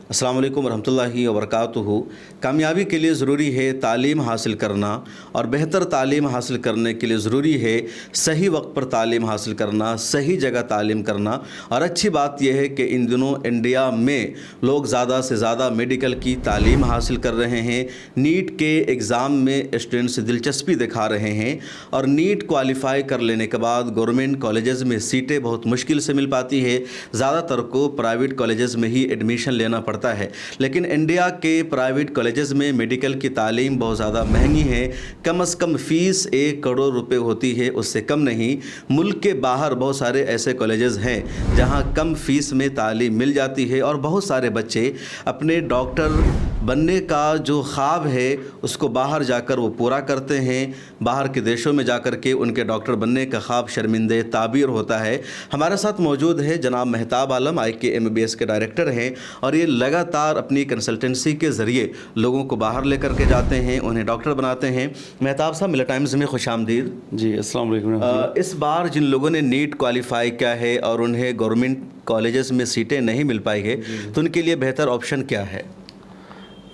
अस्सलाम वालेकुम वरहमतुल्लाहि वबरकातुहू। कामयाबी के लिए ज़रूरी है तालीम हासिल करना, और बेहतर तालीम हासिल करने के लिए ज़रूरी है सही वक्त पर तालीम हासिल करना, सही जगह तालीम करना। और अच्छी बात यह है कि इन दिनों इंडिया में लोग ज़्यादा से ज़्यादा मेडिकल की तालीम हासिल कर रहे हैं। नीट के एग्ज़ाम में स्टूडेंट्स दिलचस्पी दिखा रहे हैं, और नीट क्वालिफ़ाई कर लेने के बाद गवर्नमेंट कॉलेजेस में सीटें बहुत मुश्किल से मिल पाती है। ज़्यादातर को प्राइवेट कॉलेजेस में ही एडमिशन लेना पड़ता है। लेकिन इंडिया के प्राइवेट कॉलेजेस में मेडिकल की तालीम बहुत ज़्यादा महंगी है। कम से कम फ़ीस 1 करोड़ रुपए होती है, उससे कम नहीं। मुल्क के बाहर बहुत सारे ऐसे कॉलेजेस हैं जहां कम फ़ीस में तालीम मिल जाती है, और बहुत सारे बच्चे अपने डॉक्टर बनने का जो ख्वाब है उसको बाहर जाकर वो पूरा करते हैं। बाहर के देशों में जाकर के उनके डॉक्टर बनने का ख्वाब शर्मिंदे ताबीर होता है। हमारे साथ मौजूद है जनाब मेहताब आलम, IK MBBS के डायरेक्टर हैं, और ये लगातार अपनी कंसल्टेंसी के ज़रिए लोगों को बाहर लेकर के जाते हैं, उन्हें डॉक्टर बनाते हैं। मेहताब साहब, मिला टाइम्स में खुशामदीद। जी, अस्सलाम वालेकुम। इस बार जिन लोगों ने नीट क्वालिफाई किया है और उन्हें गवर्नमेंट कॉलेजेस में सीटें नहीं मिल पाई है, तो उनके लिए बेहतर ऑप्शन क्या है?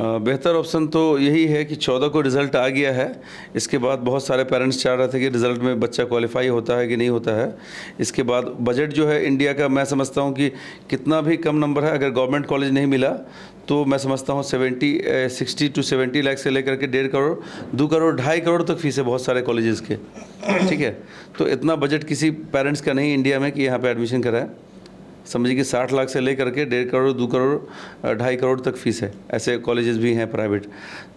बेहतर ऑप्शन तो यही है कि 14 को रिज़ल्ट आ गया है। इसके बाद बहुत सारे पेरेंट्स चाह रहे थे कि रिज़ल्ट में बच्चा क्वालिफाई होता है कि नहीं होता है। इसके बाद बजट जो है इंडिया का, मैं समझता हूँ कि कितना भी कम नंबर है, अगर गवर्नमेंट कॉलेज नहीं मिला तो मैं समझता हूँ 60 to 70 लाख से लेकर के 1.5 करोड़, 2 करोड़, 2.5 करोड़ तक फीस है बहुत सारे कॉलेजेस के। ठीक है, तो इतना बजट किसी पेरेंट्स का नहीं इंडिया में कि यहाँ पर एडमिशन कराए। समझिए कि 60 लाख से लेकर के 1.5 करोड़, 2 करोड़, 2.5 करोड़ तक फीस है। ऐसे कॉलेजेस भी हैं प्राइवेट।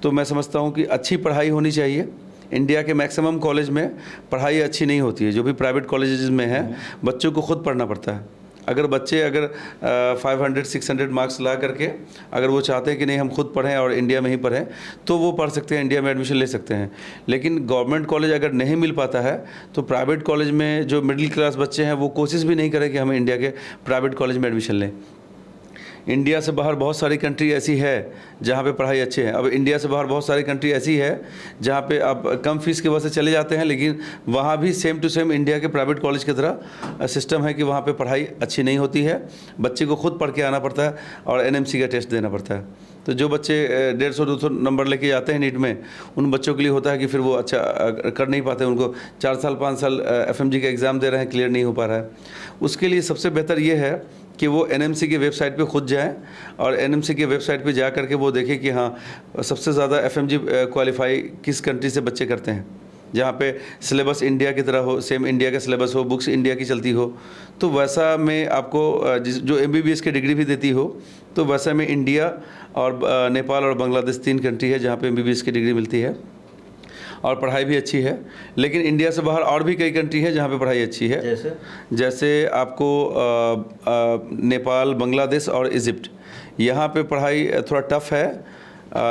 तो मैं समझता हूँ कि अच्छी पढ़ाई होनी चाहिए। इंडिया के मैक्सिमम कॉलेज में पढ़ाई अच्छी नहीं होती है। जो भी प्राइवेट कॉलेजेस में है, बच्चों को खुद पढ़ना पड़ता है। अगर बच्चे 500-600 मार्क्स ला करके अगर वो चाहते हैं कि नहीं हम खुद पढ़ें और इंडिया में ही पढ़ें, तो वो पढ़ सकते हैं, इंडिया में एडमिशन ले सकते हैं। लेकिन गवर्नमेंट कॉलेज अगर नहीं मिल पाता है तो प्राइवेट कॉलेज में जो मिडिल क्लास बच्चे हैं वो कोशिश भी नहीं करें कि हम इंडिया के प्राइवेट कॉलेज में एडमिशन लें। इंडिया से बाहर बहुत सारी कंट्री ऐसी है जहाँ पे पढ़ाई अच्छी है। अब इंडिया से बाहर बहुत सारी कंट्री ऐसी है जहाँ पे आप कम फीस की वजह से चले जाते हैं, लेकिन वहाँ भी सेम टू सेम इंडिया के प्राइवेट कॉलेज की तरह सिस्टम है कि वहाँ पे पढ़ाई अच्छी नहीं होती है। बच्चे को खुद पढ़ के आना पड़ता है और NMC का टेस्ट देना पड़ता है। तो जो बच्चे 150-200 नंबर लेके जाते हैं नीट में, उन बच्चों के लिए होता है कि फिर वो अच्छा कर नहीं पाते। उनको 4 साल 5 साल FMG का एग्ज़ाम दे रहे हैं, क्लियर नहीं हो पा रहा है। उसके लिए सबसे बेहतर ये है कि वो NMC की वेबसाइट पे खुद जाएं, और NMC की वेबसाइट पे जा करके वो देखें कि हाँ सबसे ज़्यादा FMG क्वालिफाई किस कंट्री से बच्चे करते हैं, जहाँ पे सिलेबस इंडिया की तरह हो, सेम इंडिया का सिलेबस हो, बुक्स इंडिया की चलती हो। तो वैसा में आपको जो MBBS की डिग्री भी देती हो, तो वैसा में इंडिया और नेपाल और बांग्लादेश 3 कंट्री है जहाँ पे MBBS की डिग्री मिलती है और पढ़ाई भी अच्छी है। लेकिन इंडिया से बाहर और भी कई कंट्री है जहाँ पे पढ़ाई अच्छी है, जैसे आपको नेपाल, बांग्लादेश और इजिप्ट। यहाँ पे पढ़ाई थोड़ा टफ है,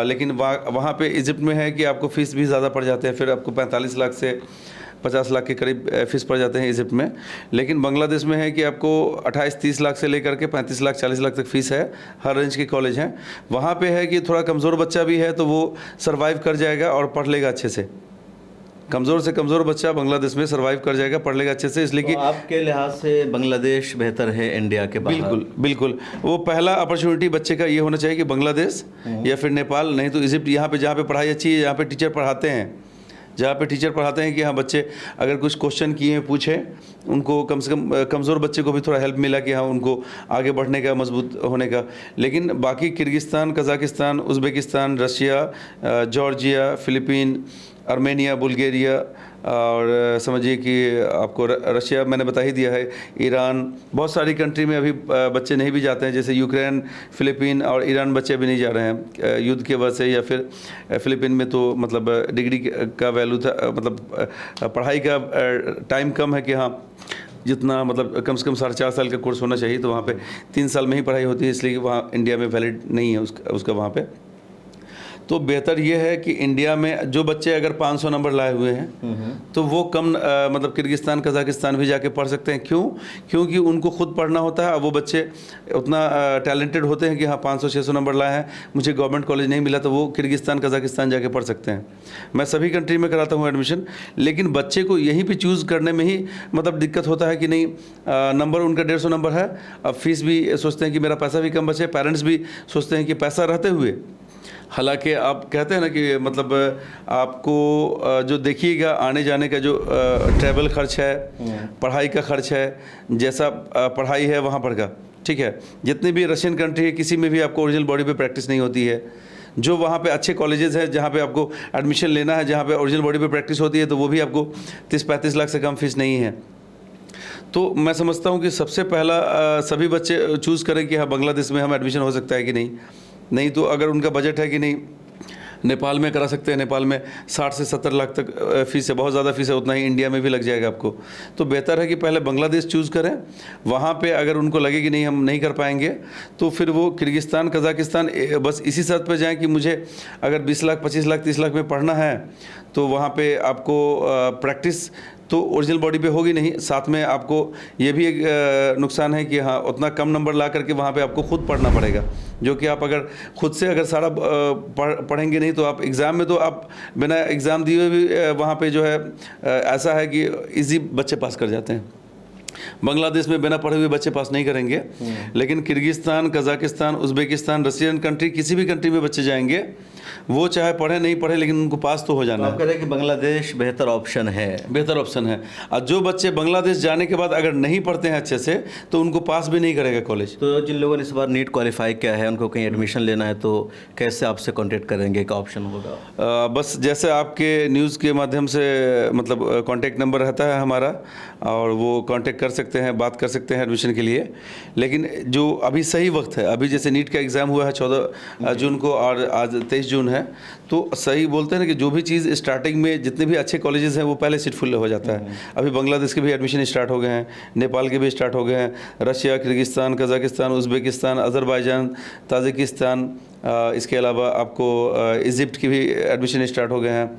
लेकिन वहाँ पे इजिप्ट में है कि आपको फ़ीस भी ज़्यादा पड़ जाते हैं। फिर आपको 45 लाख से 50 लाख के करीब फ़ीस पड़ जाते हैं इजिप्ट में। लेकिन बांग्लादेश में है कि आपको 28-30 लाख से लेकर के 35 लाख 40 लाख तक फ़ीस है। हर रेंज के कॉलेज हैं। वहाँ पे है कि थोड़ा कमज़ोर बच्चा भी है तो वो सर्वाइव कर जाएगा और पढ़ लेगा अच्छे से। कमज़ोर से कमज़ोर बच्चा बांग्लादेश में सर्वाइव कर जाएगा, पढ़ लेगा अच्छे से। इसलिए कि आपके लिहाज से बांग्लादेश बेहतर है इंडिया के बाहर? बिल्कुल बिल्कुल। वो पहला अपॉर्चुनिटी बच्चे का ये होना चाहिए कि बांग्लादेश या फिर नेपाल, नहीं तो इजिप्ट, यहाँ पे जहाँ पे पढ़ाई अच्छी है, यहाँ पे टीचर पढ़ाते हैं, जहाँ पे टीचर पढ़ाते हैं कि हाँ बच्चे अगर कुछ क्वेश्चन किए हैं पूछें, उनको कम से कम कमज़ोर बच्चे को भी थोड़ा हेल्प मिला कि हाँ उनको आगे बढ़ने का, मजबूत होने का। लेकिन बाकी Kyrgyzstan, Kazakhstan, Uzbekistan, Russia, Georgia, Philippine, Armenia, Bulgaria, और समझिए कि आपको रशिया मैंने बता ही दिया है, ईरान, बहुत सारी कंट्री में अभी बच्चे नहीं भी जाते हैं। जैसे यूक्रेन, फ़िलिपीन और ईरान बच्चे भी नहीं जा रहे हैं युद्ध के वजह से, या फिर फ़िलिपीन में तो मतलब डिग्री का वैल्यू था, मतलब पढ़ाई का टाइम कम है कि हाँ जितना मतलब कम से कम 4.5 साल का कोर्स होना चाहिए, तो वहाँ पे 3 साल में ही पढ़ाई होती है, इसलिए वहाँ इंडिया में वैलिड नहीं है उसका वहाँ पे। तो बेहतर ये है कि इंडिया में जो बच्चे अगर 500 नंबर लाए हुए हैं तो वो कम मतलब किर्गिस्तान कजाकिस्तान भी जाके पढ़ सकते हैं। क्यों? क्योंकि उनको खुद पढ़ना होता है। अब वो बच्चे उतना टैलेंटेड होते हैं कि हाँ 500-600 नंबर लाए हैं, मुझे गवर्नमेंट कॉलेज नहीं मिला, तो वो किर्गिस्तान कजाकिस्तान जाके पढ़ सकते हैं। मैं सभी कंट्री में कराता हूँ एडमिशन, लेकिन बच्चे को यहीं पर चूज़ करने में ही मतलब दिक्कत होता है कि नहीं नंबर उनका 150 नंबर है, अब फीस भी सोचते हैं कि मेरा पैसा भी कम बचे, पेरेंट्स भी सोचते हैं कि पैसा रहते हुए, हालांकि आप कहते हैं ना कि मतलब आपको जो देखिएगा आने जाने का जो ट्रैवल खर्च है, पढ़ाई का खर्च है, जैसा पढ़ाई है वहाँ पर का, ठीक है। जितनी भी रशियन कंट्री है किसी में भी आपको ओरिजिनल बॉडी पे प्रैक्टिस नहीं होती है। जो वहाँ पे अच्छे कॉलेजेस हैं जहाँ पे आपको एडमिशन लेना है, जहाँ पे ओरिजिनल बॉडी पे प्रैक्टिस होती है, तो वो भी आपको 30-35 लाख से कम फीस नहीं है। तो मैं समझता हूँ कि सबसे पहला सभी बच्चे चूज़ करें कि हाँ बांग्लादेश में हम एडमिशन हो सकता है कि नहीं तो अगर उनका बजट है कि नहीं नेपाल में करा सकते हैं। नेपाल में 60 से 70 लाख तक फीस है, बहुत ज़्यादा फीस है, उतना ही इंडिया में भी लग जाएगा आपको। तो बेहतर है कि पहले बांग्लादेश चूज़ करें, वहाँ पे अगर उनको लगे कि नहीं हम नहीं कर पाएंगे तो फिर वो किर्गिस्तान कजाकिस्तान बस इसी शर्त पे जाएं कि मुझे अगर 20 लाख 25 लाख 30 लाख में पढ़ना है तो वहाँ पे आपको प्रैक्टिस तो ओरिजिनल बॉडी पे होगी नहीं, साथ में आपको ये भी एक नुकसान है कि हाँ उतना कम नंबर ला करके वहाँ पे आपको खुद पढ़ना पड़ेगा, जो कि आप अगर खुद से अगर सारा पढ़ेंगे नहीं तो आप एग्ज़ाम में तो आप बिना एग्ज़ाम दिए भी वहाँ पे जो है ऐसा है कि इजी बच्चे पास कर जाते हैं। बांग्लादेश में बिना पढ़े हुए बच्चे पास नहीं करेंगे, लेकिन Kyrgyzstan Kazakhstan Uzbekistan Russian country किसी भी कंट्री में बच्चे जाएंगे, वो चाहे पढ़े नहीं पढ़े लेकिन उनको पास तो हो जाना है। आप कह रहे हैं कि बांग्लादेश बेहतर ऑप्शन है? बेहतर ऑप्शन है। और जो बच्चे बांग्लादेश जाने के बाद अगर नहीं पढ़ते हैं अच्छे से तो उनको पास भी नहीं करेगा कॉलेज। तो जिन लोगों ने इस बार नीट क्वालिफाई किया है उनको कहीं एडमिशन लेना है तो कैसे आपसे कांटेक्ट करेंगे, क्या ऑप्शन होगा? बस जैसे आपके न्यूज़ के माध्यम से मतलब कांटेक्ट नंबर रहता है हमारा, और वो कांटेक्ट कर सकते हैं, बात कर सकते हैं एडमिशन के लिए। लेकिन जो अभी सही वक्त है, अभी जैसे नीट का एग्ज़ाम हुआ है 14 जून को और आज 23 जून है, तो सही बोलते हैं ना कि जो भी चीज़ स्टार्टिंग में जितने भी अच्छे कॉलेजेस हैं वो पहले सीट फुल हो जाता है। अभी बांग्लादेश के भी एडमिशन स्टार्ट हो गए हैं, नेपाल के भी स्टार्ट हो गए हैं, Russia Kyrgyzstan Kazakhstan Uzbekistan Azerbaijan Tajikistan, इसके अलावा आपको इजिप्ट की भी एडमिशन स्टार्ट हो गए हैं,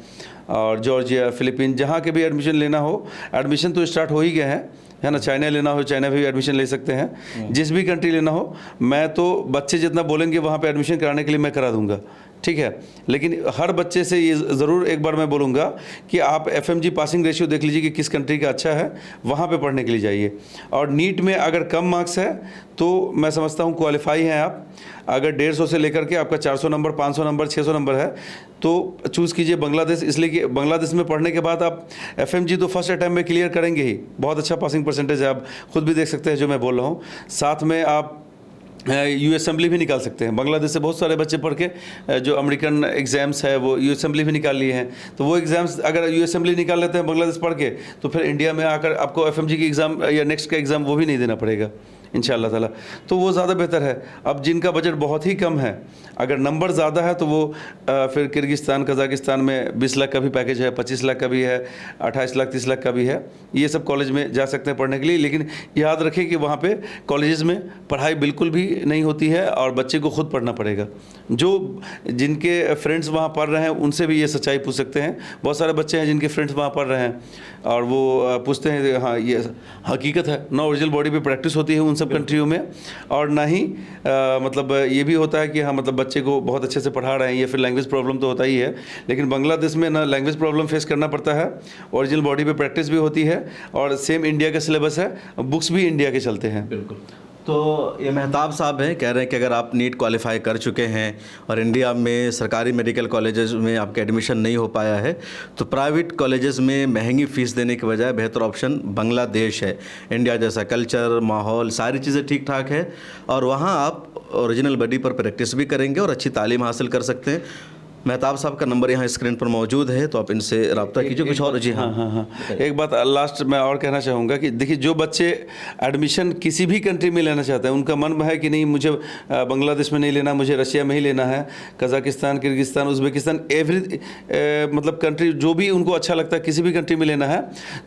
और जॉर्जिया फिलीपीन, जहाँ के भी एडमिशन लेना हो, एडमिशन तो स्टार्ट हो ही गए हैं, है ना। चाइना लेना हो चाइना भी एडमिशन ले सकते हैं, जिस भी कंट्री लेना हो। मैं तो बच्चे जितना बोलेंगे वहाँ पे एडमिशन कराने के लिए मैं करा दूंगा, ठीक है। लेकिन हर बच्चे से ये ज़रूर एक बार मैं बोलूँगा कि आप FMG पासिंग रेशियो देख लीजिए कि किस कंट्री का अच्छा है, वहाँ पे पढ़ने के लिए जाइए। और नीट में अगर कम मार्क्स है तो मैं समझता हूँ क्वालिफाई हैं आप। अगर 150 से लेकर के आपका 400 नंबर 500 नंबर 600 नंबर है तो चूज़ कीजिए बांग्लादेश, इसलिए कि बांग्लादेश में पढ़ने के बाद आप FMG तो फर्स्ट अटैम्प्ट में क्लियर करेंगे ही, बहुत अच्छा पासिंग परसेंटेज है, आप खुद भी देख सकते हैं जो मैं बोल रहा हूँ। साथ में आप U-Assembly भी निकाल सकते हैं। बांग्लादेश से बहुत सारे बच्चे पढ़ के जो अमेरिकन एग्ज़ाम्स है वो U-Assembly भी निकाल लिए हैं, तो वो एग्ज़ाम्स अगर U-Assembly निकाल लेते हैं बांग्लादेश पढ़ के तो फिर इंडिया में आकर आपको FMG की एग्ज़ाम या नेक्स्ट का एग्ज़ाम वो भी नहीं देना पड़ेगा इंशाअल्लाह ताला। तो वो ज़्यादा बेहतर है। अब जिनका बजट बहुत ही कम है, अगर नंबर ज़्यादा है तो वो फिर किर्गिस्तान कजाकिस्तान में 20 लाख का भी पैकेज है, 25 लाख का भी है, 28 लाख 30 लाख का भी है, ये सब कॉलेज में जा सकते हैं पढ़ने के लिए। लेकिन याद रखें कि वहाँ पे कॉलेजेस में पढ़ाई बिल्कुल भी नहीं होती है और बच्चे को खुद पढ़ना पड़ेगा। जो जिनके फ्रेंड्स वहाँ पढ़ रहे हैं उनसे भी ये सच्चाई पूछ सकते हैं। बहुत सारे बच्चे हैं जिनके फ्रेंड्स वहाँ पढ़ रहे हैं और वो पूछते हैं, हाँ ये हकीकत है ना, ओरिजिनल बॉडी पे प्रैक्टिस होती है उन सब कंट्रियों में, और ना ही मतलब ये भी होता है कि हाँ मतलब बच्चे को बहुत अच्छे से पढ़ा रहे हैं। ये फिर लैंग्वेज प्रॉब्लम तो होता ही है, लेकिन बांग्लादेश में ना लैंग्वेज प्रॉब्लम फेस करना पड़ता है, ओरिजिनल बॉडी पे प्रैक्टिस भी होती है, और सेम इंडिया का सिलेबस है, बुक्स भी इंडिया के चलते हैं। बिल्कुल। तो ये मेहताब साहब हैं, कह रहे हैं कि अगर आप नीट क्वालिफाई कर चुके हैं और इंडिया में सरकारी मेडिकल कॉलेजेस में आपका एडमिशन नहीं हो पाया है तो प्राइवेट कॉलेजेस में महंगी फ़ीस देने के बजाय बेहतर ऑप्शन बांग्लादेश है। इंडिया जैसा कल्चर, माहौल, सारी चीज़ें ठीक ठाक है और वहाँ आप ओरिजिनल बॉडी पर प्रैक्टिस भी करेंगे और अच्छी तालीम हासिल कर सकते हैं। मेहताब साहब का नंबर यहाँ स्क्रीन पर मौजूद है, तो आप इनसे रब्ता कीजिए। कुछ और? जी हाँ। एक बात लास्ट में और कहना चाहूँगा कि देखिए, जो बच्चे एडमिशन किसी भी कंट्री में लेना चाहते हैं, उनका मन है कि नहीं मुझे बांग्लादेश में नहीं लेना, मुझे रशिया में ही लेना है, कजाकिस्तान किर्गिस्तान उज़्बेकिस्तान मतलब कंट्री जो भी उनको अच्छा लगता है किसी भी कंट्री में लेना है,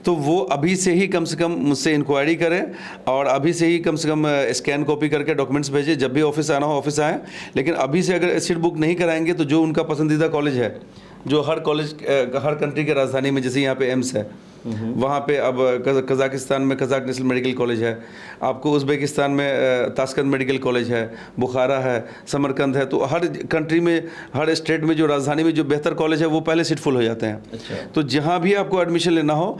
तो वो अभी से ही कम से कम मुझसे इंक्वायरी करें और अभी से ही कम से कम स्कैन कॉपी करके डॉक्यूमेंट्स भेजें। जब भी ऑफिस आना हो ऑफिस आएँ, लेकिन अभी से अगर सीट बुक नहीं कराएंगे तो जो उनका पसंद पसंदीदा कॉलेज है जो हर कंट्री के राजधानी में, जैसे यहाँ पे एम्स है, वहाँ पे अब कज़ाकिस्तान में कज़ाक नेशनल मेडिकल कॉलेज है, आपको उज़्बेकिस्तान में ताशकंद मेडिकल कॉलेज है, बुखारा है, समरकंद है। तो हर कंट्री में, हर स्टेट में जो राजधानी में जो बेहतर कॉलेज है वो पहले सीट फुल हो जाते हैं। अच्छा। तो जहाँ भी आपको एडमिशन लेना हो,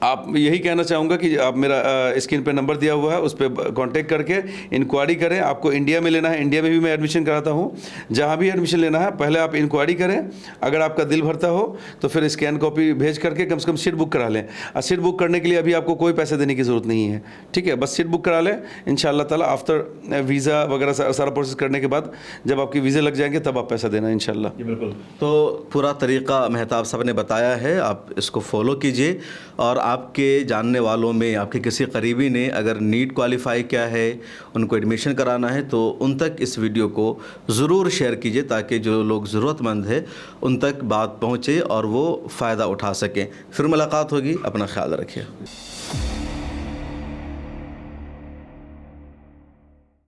आप यही कहना चाहूँगा कि आप मेरा स्क्रीन पे नंबर दिया हुआ है, उस पर कांटेक्ट करके इंक्वायरी करें। आपको इंडिया में लेना है, इंडिया में भी मैं एडमिशन कराता हूँ। जहाँ भी एडमिशन लेना है पहले आप इंक्वायरी करें, अगर आपका दिल भरता हो तो फिर स्कैन कॉपी भेज करके कम से कम सीट बुक करा लें। और सीट बुक करने के लिए अभी आपको कोई पैसे देने की ज़रूरत नहीं है, ठीक है। बस सीट बुक करा लें, इंशाअल्लाह ताला आफ्टर वीज़ा वगैरह सारा प्रोसेस करने के बाद जब आपके वीज़े लग जाएंगे तब आप पैसा देना इंशाअल्लाह। जी बिल्कुल। तो पूरा तरीक़ा मेहताब साहब ने बताया है, आप इसको फॉलो कीजिए। और आपके जानने वालों में आपके किसी करीबी ने अगर नीट क्वालिफाई किया है, उनको एडमिशन कराना है, तो उन तक इस वीडियो को ज़रूर शेयर कीजिए ताकि जो लोग ज़रूरतमंद है उन तक बात पहुँचे और वो फ़ायदा उठा सकें। फिर मुलाकात होगी, अपना ख्याल रखिए।